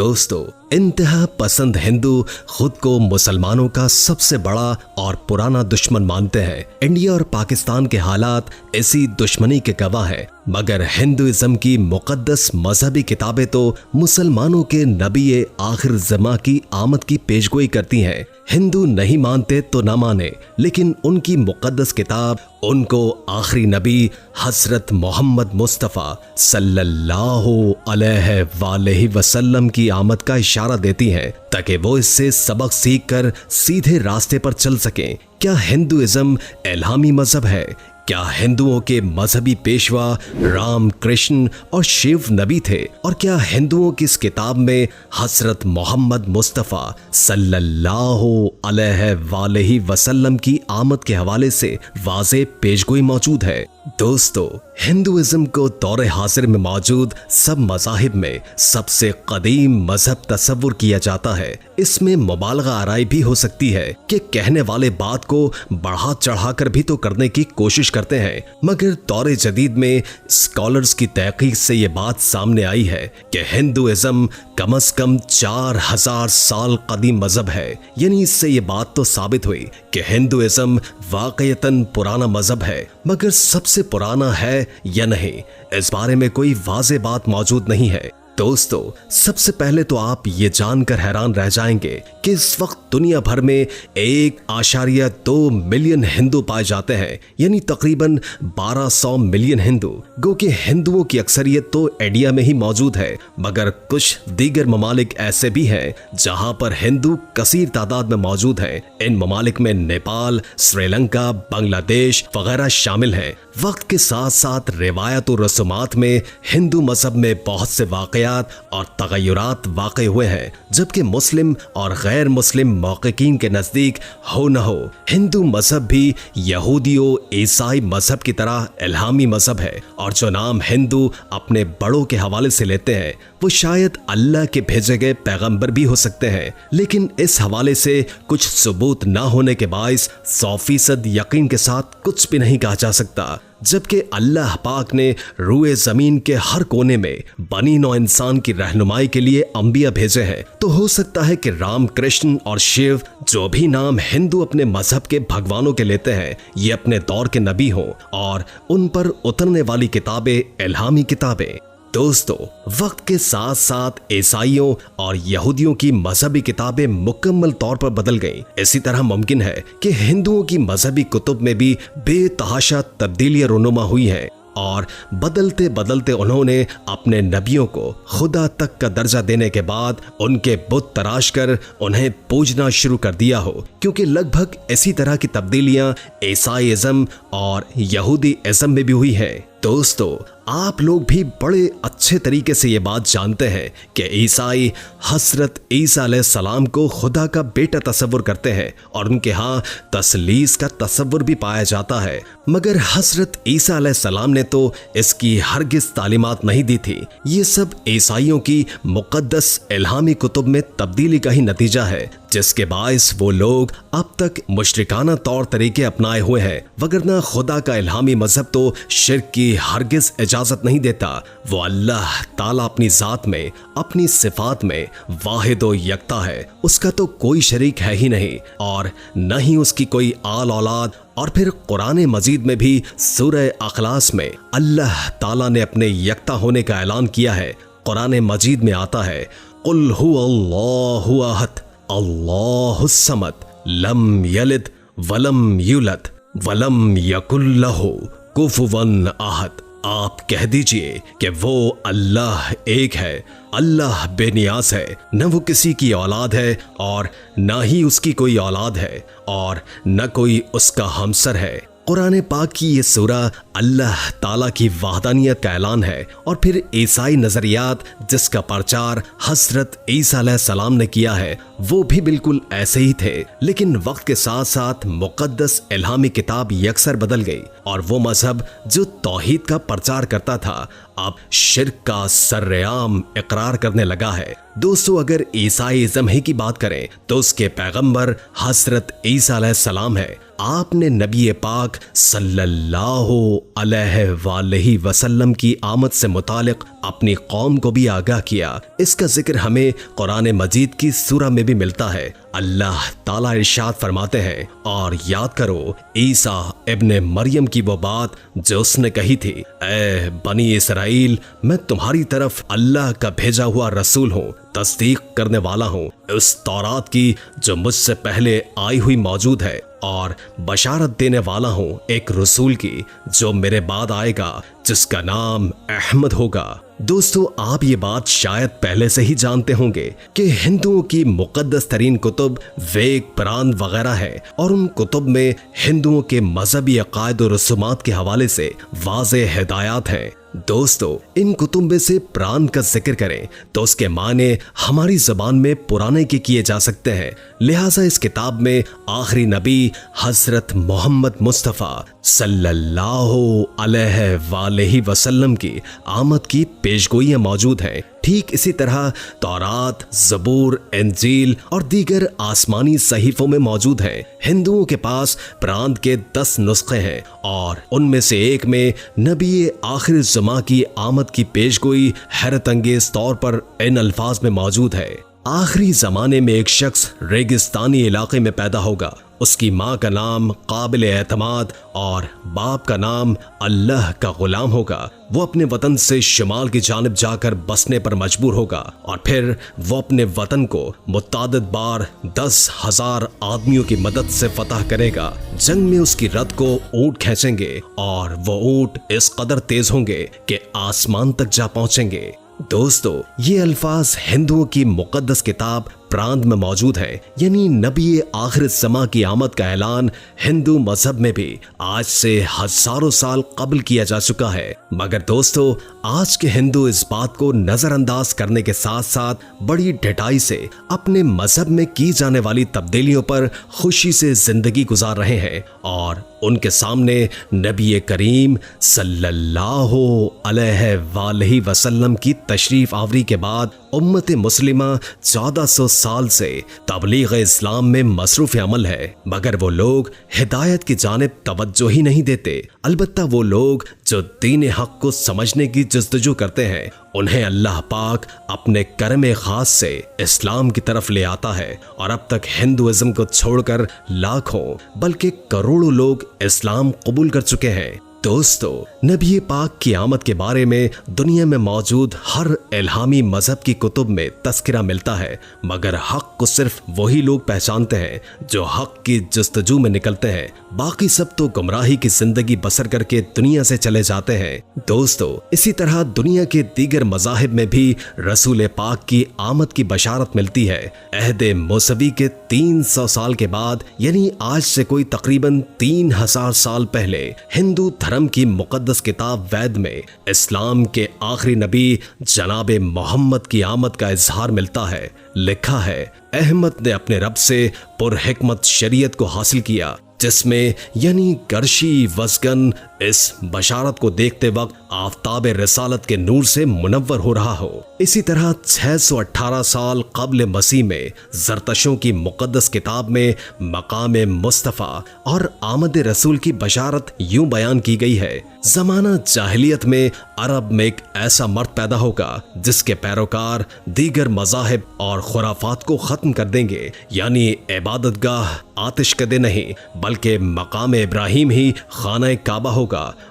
दोस्तों, इंतहा पसंद हिंदू खुद को मुसलमानों का सबसे बड़ा और पुराना दुश्मन मानते हैं। इंडिया और पाकिस्तान के हालात इसी दुश्मनी के गवाह हैं। मगर हिंदुइज्म की मुकद्दस मजहबी किताबें तो मुसलमानों के नबी आखिर ज़मा की आमद की पेशगोई करती हैं। हिंदू नहीं मानते तो ना माने, लेकिन उनकी मुकद्दस किताब उनको आखिरी नबी हजरत मोहम्मद मुस्तफ़ा सल्लल्लाहु अलैहि वसल्लम की आमद का इशारा देती हैं, ताकि वो इससे सबक सीखकर सीधे रास्ते पर चल सकें। क्या हिंदुइज्म इल्हामी मजहब है? क्या हिंदुओं के मजहबी पेशवा राम, कृष्ण और शिव नबी थे? और क्या हिंदुओं की इस किताब में हजरत मोहम्मद मुस्तफ़ा सल्लल्लाहु अलैहि वसल्लम की आमद के हवाले से वाज़ेह पेशगोई मौजूद है? दोस्तों, हिंदुइज्म को दौरे हाजिर में मौजूद सब मज़ाहिब में सबसे कदीम मजहब तस्वुर किया जाता है। इसमें मुबालगा आराई भी हो सकती है कि कहने वाले बात को बढ़ा चढ़ाकर भी तो करने की कोशिश करते हैं, मगर दौरे जदीद में स्कॉलर्स की तहकीक से ये बात सामने आई है कि हिंदुइज्म कम से कम 4000 साल कदीम मजहब है। यानी इससे ये बात तो साबित हुई कि हिंदुइज्म वाकईतन पुराना मजहब है, मगर सबसे पुराना है या नहीं, इस बारे में कोई वाज़ेह बात मौजूद नहीं है। दोस्तों, सबसे पहले तो आप ये जानकर हैरान रह जाएंगे कि इस वक्त दुनिया भर में 1.2 मिलियन हिंदू पाए जाते हैं, यानी तकरीबन 1200 मिलियन हिंदू। गो कि हिंदुओं की अक्सरियत तो इंडिया में ही मौजूद है, मगर कुछ दीगर ममालिक ऐसे भी हैं जहां पर हिंदू कसीर तादाद में मौजूद हैं। इन ममालिक में नेपाल, श्रीलंका, बांग्लादेश वगैरह शामिल हैं। वक्त के साथ साथ रिवायत और रसूमात में हिंदू मजहब में बहुत से वाक़यात और तगय्युरात वाक़ हुए हैं, जबकि मुस्लिम और गैर मुस्लिम मौक़िकीन के नज़दीक हो न हो हिंदू मजहब भी यहूदियों ईसाई मजहब की तरह इल्हामी मजहब है। और जो नाम हिंदू अपने बड़ों के हवाले से लेते हैं वो शायद अल्लाह के भेजे गए पैगंबर भी हो सकते हैं, लेकिन इस हवाले से कुछ सबूत न होने के बाइस 100% यकीन के साथ कुछ भी नहीं कहा जा सकता। जबकि अल्लाह पाक ने रूए जमीन के हर कोने में बनी नौ इंसान की रहनुमाई के लिए अंबिया भेजे हैं, तो हो सकता है कि राम, कृष्ण और शिव जो भी नाम हिंदू अपने मजहब के भगवानों के लेते हैं ये अपने दौर के नबी हों और उन पर उतरने वाली किताबें इल्हामी किताबें। दोस्तों, वक्त के साथ साथ ईसाइयों और यहूदियों की मजहबी किताबें मुकम्मल तौर पर बदल गईं। इसी तरह मुमकिन है कि हिंदुओं की मजहबी कुतुब में भी बेतहाशा तब्दीलियां रूनुमा हुई हैं और बदलते बदलते उन्होंने अपने नबियों को खुदा तक का दर्जा देने के बाद उनके बुत तराश कर उन्हें पूजना शुरू कर दिया हो, क्योंकि लगभग इसी तरह की तब्दीलियां ईसाईइज्म और यहूदी इज्म में भी हुई है। दोस्तों, आप लोग भी बड़े अच्छे तरीके से ये बात जानते हैं कि ईसाई हजरत ईसा अलैहिस्सलाम को खुदा का बेटा तस्वुर करते हैं और उनके यहाँ तसलीस का तस्वुर भी पाया जाता है, मगर हजरत ईसा अलैहिस्सलाम ने तो इसकी हरगिज तालीमात नहीं दी थी। ये सब ईसाइयों की मुकद्दस इल्हामी कुतुब में तब्दीली का ही नतीजा है, जिसके बाइस वो लोग अब तक मुशरिकाना तौर तरीके अपनाए हुए हैं, वगरना खुदा का इल्हामी मजहब तो शिर्क की हरगिज इजाजत नहीं देता। वो अल्लाह ताला अपनी जात में, अपनी सिफात में वाहिद व यकता है, उसका तो कोई शरीक है ही नहीं और न ही उसकी कोई आल औलाद। और फिर कुरान मजीद में भी सूरह अखलास में अल्लाह ताला ने अपने यकता होने का ऐलान किया है। कुरान मजीद में आता है, कुल हुवल्लाहु अहद अल्लाहुस समद लम यलिद वलम यूलद वलम यकुल लहू कुफुवन अहद। आप कह दीजिए कि वो अल्लाह एक है, अल्लाह बेनियाज है, न वो किसी की औलाद है और न ही उसकी कोई औलाद है और न कोई उसका हमसर है। कुरान पाक की ये सूरह अल्लाह ताला की वहदानियत का ऐलान है। और फिर ईसाई नजरियात जिसका प्रचार हजरत ईसा अलैहिस्सलाम ने किया है वो भी बिल्कुल ऐसे ही थे, लेकिन वक्त के साथ साथ मुकद्दस इल्हामी किताब यकसर बदल गई और वो मजहब जो तौहीद का प्रचार करता था अब शिर्क का सर्रेआम इकरार करने लगा है। दोस्तों, अगर ईसाईज़्म ही की बात करें तो उसके पैगंबर हजरत ईसा अलैहिस्सलाम है। आपने नबी पाक सल्लल्लाहु अलैहि वसल्लम की आमद से मुतालिक अपनी कौम को भी आगाह किया। इसका जिक्र हमें कुरान मजीद की सूरा में भी मिलता है। अल्लाह ताला इरशाद फरमाते हैं, और याद करो ईसा इब्ने मरियम की वो बात जो उसने कही थी, ऐ बनी इसराइल, मैं तुम्हारी तरफ अल्लाह का भेजा हुआ रसूल हूँ, तस्दीक करने वाला हूँ उस तौरात की जो मुझसे पहले आई हुई मौजूद है, और बशारत देने वाला हूँ एक रसूल की जो मेरे बाद आएगा, जिसका नाम अहमद होगा। दोस्तों, आप ये बात शायद पहले से ही जानते होंगे कि हिंदुओं की मुकद्दस तरीन कुतुब वेद, कुरान वगैरह है, और उन कुतुब में हिंदुओं के मजहबी अकायद और रसूमात के हवाले से वाज़े हिदायत हैं। दोस्तों, इन कुतुब में से प्राण का जिक्र करें तो उसके माने हमारी जबान में पुराने के किए जा सकते हैं। लिहाजा इस किताब में आखिरी नबी हजरत मोहम्मद मुस्तफ़ा सल्लल्लाहु अलैहि वसल्लम की आमद की पेशगोइयां मौजूद हैं। ठीक इसी तरह तौरात, ज़बूर, इंजील और दीगर आसमानी सहीफों में मौजूद हैं। हिंदुओं के पास प्रांत के 10 नुस्खे हैं, और उनमें से एक में नबी आखिर ज़मा की आमद की पेशगोई हैरत अंगेज तौर पर इन अल्फाज में मौजूद है। आखिरी जमाने में एक शख्स रेगिस्तानी इलाके में पैदा होगा। उसकी माँ का नाम काबिल एतमाद और बाप का नाम अल्लाह का गुलाम होगा। वो अपने वतन से शुमाल की जानिब जाकर बसने पर मजबूर होगा, और फिर वो अपने वतन को मुतादिद बार 10,000 आदमियों की मदद से फतह करेगा। जंग में उसकी रथ को ऊंट खींचेंगे, और वो ऊंट इस कदर तेज होंगे कि आसमान तक जा पहुंचेंगे। दोस्तों, ये अल्फाज हिंदुओं की मुकद्दस किताब प्रांत में मौजूद है, यानी नबी आखिर ज़मा की आमद का ऐलान हिंदू मजहब में भी आज से हजारों साल कबल किया जा चुका है। मगर दोस्तों, आज के हिंदू इस बात को नजरअंदाज करने के साथ साथ बड़ी ढिठाई से अपने मजहब में की जाने वाली तब्दीलियों पर खुशी से जिंदगी गुजार रहे हैं, और उनके सामने नबी करीम सल्लल्लाहु अलैहि वसल्लम की तशरीफ आवरी के बाद उम्मत मुस्लिमा 1400 साल से तबलीग इस्लाम में मसरूफ अमल है। मगर वो लोग हिदायत की जानिब तवज्जो ही नहीं देते। अलबत्ता वो लोग जो दीन हक को समझने की जस्तजू करते हैं, उन्हें अल्लाह पाक अपने करम खास से इस्लाम की तरफ ले आता है, और अब तक हिंदुइज्म को छोड़कर लाखों बल्कि करोड़ों लोग इस्लाम कबूल कर चुके हैं। दोस्तों, नबी पाक की आमद के बारे में दुनिया में मौजूद हर इल्हामी मजहब की कुतुब में तस्करा मिलता है, मगर हक को सिर्फ वही लोग पहचानते हैं जो हक की जस्तजू में निकलते हैं। बाकी सब तो गुमराही की जिंदगी बसर करके दुनिया से चले जाते हैं। दोस्तों, इसी तरह दुनिया के दीगर मज़ाहिब में भी रसूल पाक की आमद की बशारत मिलती है। अहद मूसवी के 300 साल के बाद, यानी आज से कोई तकरीबन 3000 साल पहले, हिंदू धर्म की मुकद्दस किताब वैद में इस्लाम के आखिरी नबी जनाब मोहम्मद की आमद का इजहार मिलता है। लिखा है, अहमद ने अपने रब से पुरहिकमत शरीयत को हासिल किया, जिसमें यानी गर्शी वज़गन इस बशारत को देखते वक्त आफताब रिसालत के नूर से मुनव्वर हो रहा हो। इसी तरह 618 साल कबल मसीह में जरतशों की मुकद्दस किताब में मकाम मुस्तफ़ा और आमद रसूल की बशारत यूं बयान की गई है, जमाना जाहिलियत में अरब में एक ऐसा मर्द पैदा होगा जिसके पैरोकार दीगर मज़ाहिब और खुराफात को खत्म कर देंगे, यानी इबादतगाह आतिश कदे नहीं बल्कि मकाम इब्राहिम ही खाना काबा होगा।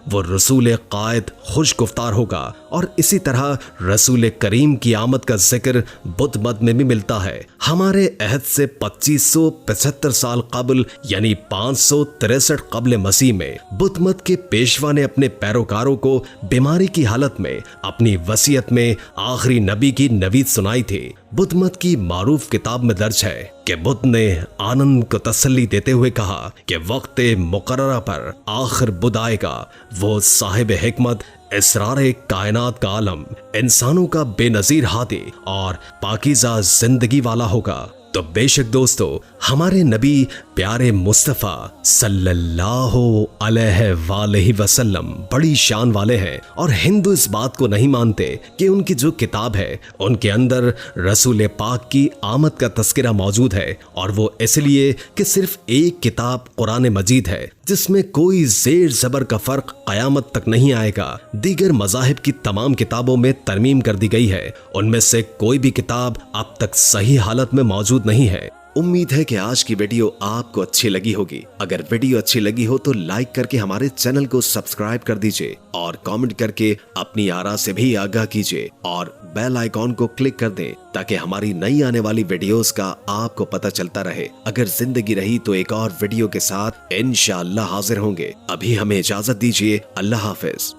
वो रसूल कायद खुश गुफ्तार होगा। और इसी तरह रसूल करीम की आमद का जिक्र बुद्ध मत में भी मिलता है। हमारे अहद से 2575 साल कबल यानी 563 कबल मसीह में बुद्ध मत के पेशवा ने अपने पैरोकारों को बीमारी की हालत में अपनी वसीयत में आखिरी नबी की नवीद सुनाई थी। बुद्ध मत की मारूफ किताब में दर्ज है कि बुद्ध ने आनंद को तसल्ली देते हुए कहा कि वक्त मुकर्ररा पर आखिर बुद्ध आएगा। वो साहिब हिकमत, इसरार कायनात का आलम, इंसानों का बेनजीर हादी और पाकीज़ा जिंदगी वाला होगा। तो बेशक दोस्तों, हमारे नबी प्यारे मुस्तफा सल्लल्लाहु अलैहि वसल्लम बड़ी शान वाले हैं और हिंदू इस बात को नहीं मानते कि उनकी जो किताब है उनके अंदर रसूल पाक की आमद का तस्करा मौजूद है, और वो इसलिए कि सिर्फ एक किताब कुरान मजीद है जिसमें कोई जेर जबर का फर्क कयामत तक नहीं आएगा। दीगर मजाहिब की तमाम किताबों में तरमीम कर दी गई है, उनमें से कोई भी किताब अब तक सही हालत में मौजूद नहीं है। उम्मीद है कि आज की वीडियो आपको अच्छी लगी होगी। अगर वीडियो अच्छी लगी हो तो लाइक करके हमारे चैनल को सब्सक्राइब कर दीजिए और कमेंट करके अपनी आरा से भी आगाह कीजिए और बेल आइकॉन को क्लिक कर दें ताकि हमारी नई आने वाली वीडियोस का आपको पता चलता रहे। अगर जिंदगी रही तो एक और वीडियो के साथ इंशाअल्लाह हाजिर होंगे। अभी हमें इजाजत दीजिए। अल्लाह हाफिज।